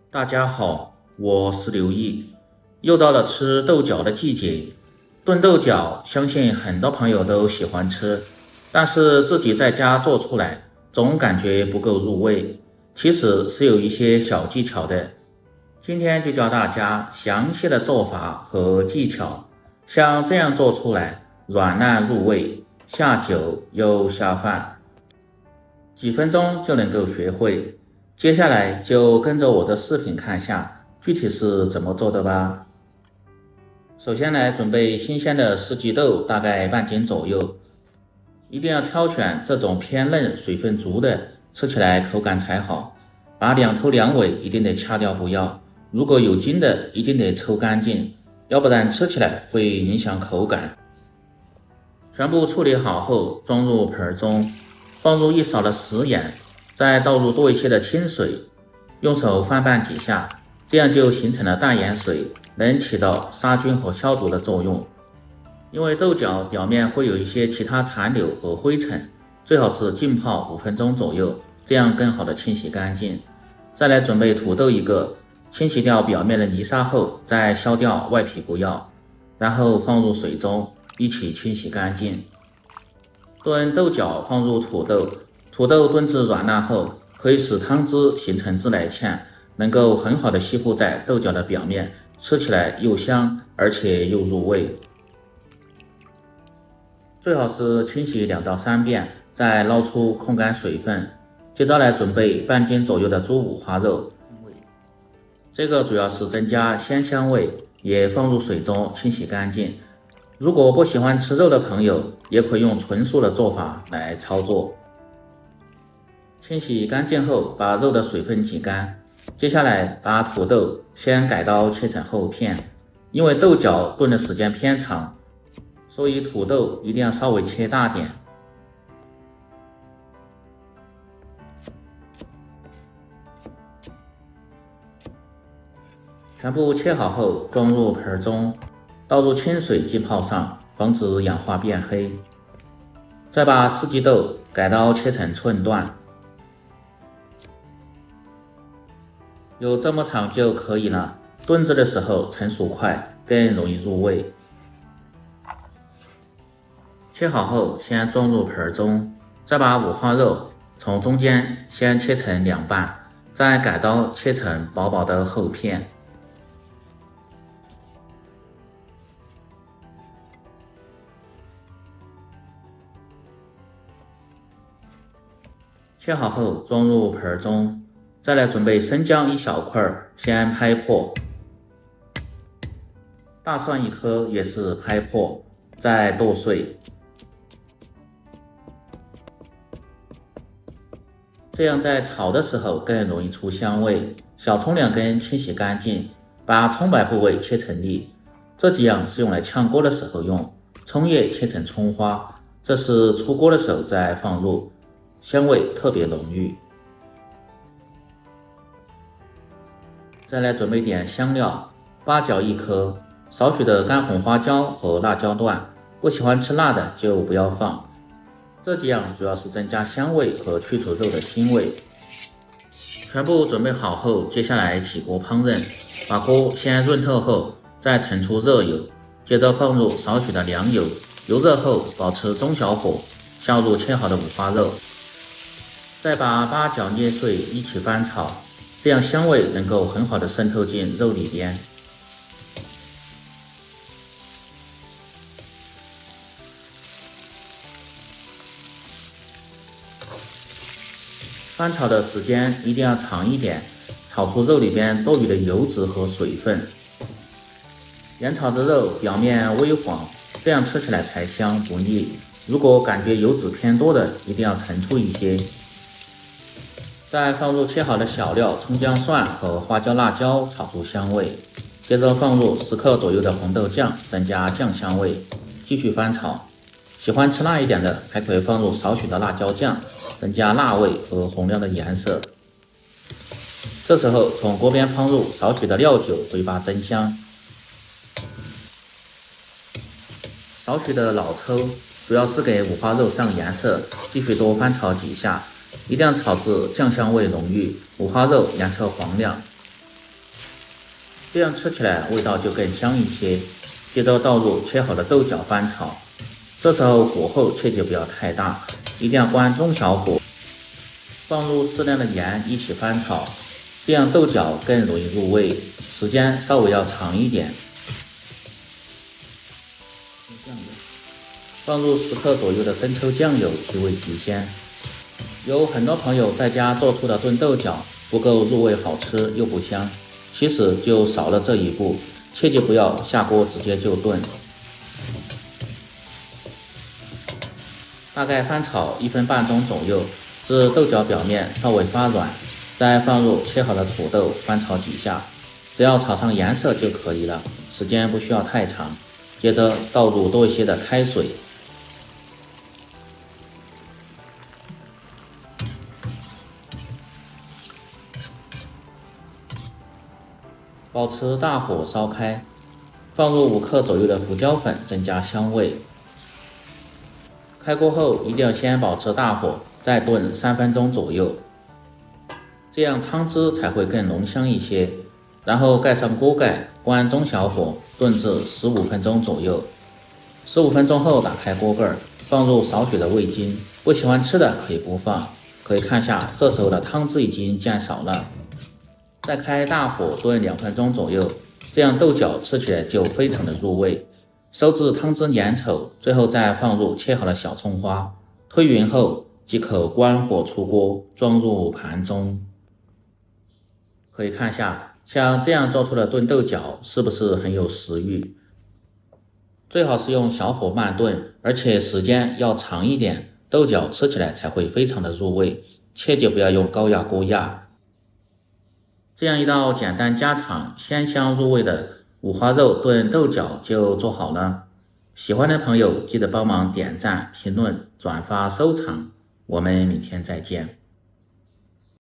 大家好，我是刘毅，又到了吃豆角的季节。炖豆角，相信很多朋友都喜欢吃，但是自己在家做出来，总感觉不够入味。其实是有一些小技巧的，今天就教大家详细的做法和技巧，像这样做出来，软烂入味，下酒又下饭，几分钟就能够学会。接下来就跟着我的视频看下具体是怎么做的吧。首先来准备新鲜的四季豆，大概半斤左右，一定要挑选这种偏嫩、水分足的，吃起来口感才好。把两头两尾一定得掐掉不要，如果有筋的一定得抽干净，要不然吃起来会影响口感。全部处理好后装入盆中，放入一勺的食盐，再倒入多一些的清水，用手翻拌几下，这样就形成了淡盐水，能起到杀菌和消毒的作用。因为豆角表面会有一些其他残留和灰尘，最好是浸泡5分钟左右，这样更好的清洗干净。再来准备土豆一个，清洗掉表面的泥沙后，再削掉外皮不要，然后放入水中一起清洗干净。炖豆角放入土豆，土豆炖至软烂后，可以使汤汁形成自来芡，能够很好的吸附在豆角的表面，吃起来又香而且又入味。最好是清洗2到3遍，再捞出控干水分。接着来准备半斤左右的猪五花肉，这个主要是增加鲜香味，也放入水中清洗干净。如果不喜欢吃肉的朋友，也可以用纯素的做法来操作。清洗干净后，把肉的水分挤干。接下来把土豆先改刀切成厚片，因为豆角炖的时间偏长，所以土豆一定要稍微切大点。全部切好后装入盆中，倒入清水浸泡上，防止氧化变黑。再把四季豆改刀切成寸段，有这么长就可以了，炖制的时候成熟快，更容易入味。切好后先装入盆中，再把五花肉从中间先切成2半，再改刀切成薄薄的厚片。切好后装入盆中，再来准备生姜1小块，先拍破，大蒜1颗也是拍破，再剁碎，这样在炒的时候更容易出香味。小葱2根清洗干净，把葱白部位切成粒，这几样是用来炝锅的时候用。葱叶切成葱花，这是出锅的时候再放入，香味特别浓郁。再来准备点香料，八角1颗，少许的干红花椒和辣椒段，不喜欢吃辣的就不要放。这几样主要是增加香味和去除肉的腥味。全部准备好后，接下来起锅烹饪，把锅先润透后，再盛出热油，接着放入少许的凉油，油热后保持中小火，下入切好的五花肉，再把八角捏碎一起翻炒，这样香味能够很好的渗透进肉里边。翻炒的时间一定要长一点，炒出肉里边多余的油脂和水分。盐炒着肉表面微黄，这样吃起来才香不腻。如果感觉油脂偏多的，一定要盛出一些。再放入切好的小料葱姜蒜和花椒辣椒，炒出香味。接着放入10克左右的红豆酱，增加酱香味，继续翻炒。喜欢吃辣一点的，还可以放入少许的辣椒酱，增加辣味和红亮的颜色。这时候从锅边烹入少许的料酒，回拔增香。少许的老抽，主要是给五花肉上颜色，继续多翻炒几下，一定要炒至酱香味浓郁，五花肉颜色黄亮。这样吃起来味道就更香一些。接着倒入切好的豆角翻炒，这时候火候切记不要太大，一定要关中小火，放入适量的盐一起翻炒，这样豆角更容易入味，时间稍微要长一点。放入10克左右的生抽酱油提味提鲜。有很多朋友在家做出的炖豆角不够入味好吃又不香，其实就少了这一步，切记不要下锅直接就炖。大概翻炒1分半钟左右，至豆角表面稍微发软，再放入切好的土豆翻炒几下，只要炒上颜色就可以了，时间不需要太长。接着倒入多一些的开水，保持大火烧开，放入5克左右的胡椒粉增加香味。开锅后一定要先保持大火，再炖3分钟左右，这样汤汁才会更浓香一些。然后盖上锅盖，关中小火炖至15分钟左右。15分钟后打开锅盖，放入少许的味精，不喜欢吃的可以不放。可以看下这时候的汤汁已经见少了。再开大火炖2分钟左右，这样豆角吃起来就非常的入味。收至汤汁粘稠，最后再放入切好的小葱花，推匀后即可关火出锅，装入盘中。可以看下，像这样做出的炖豆角是不是很有食欲？最好是用小火慢炖，而且时间要长一点，豆角吃起来才会非常的入味，切记不要用高压锅压。这样一道简单家常、鲜香入味的五花肉炖豆角就做好了。喜欢的朋友记得帮忙点赞、评论、转发、收藏。我们明天再见。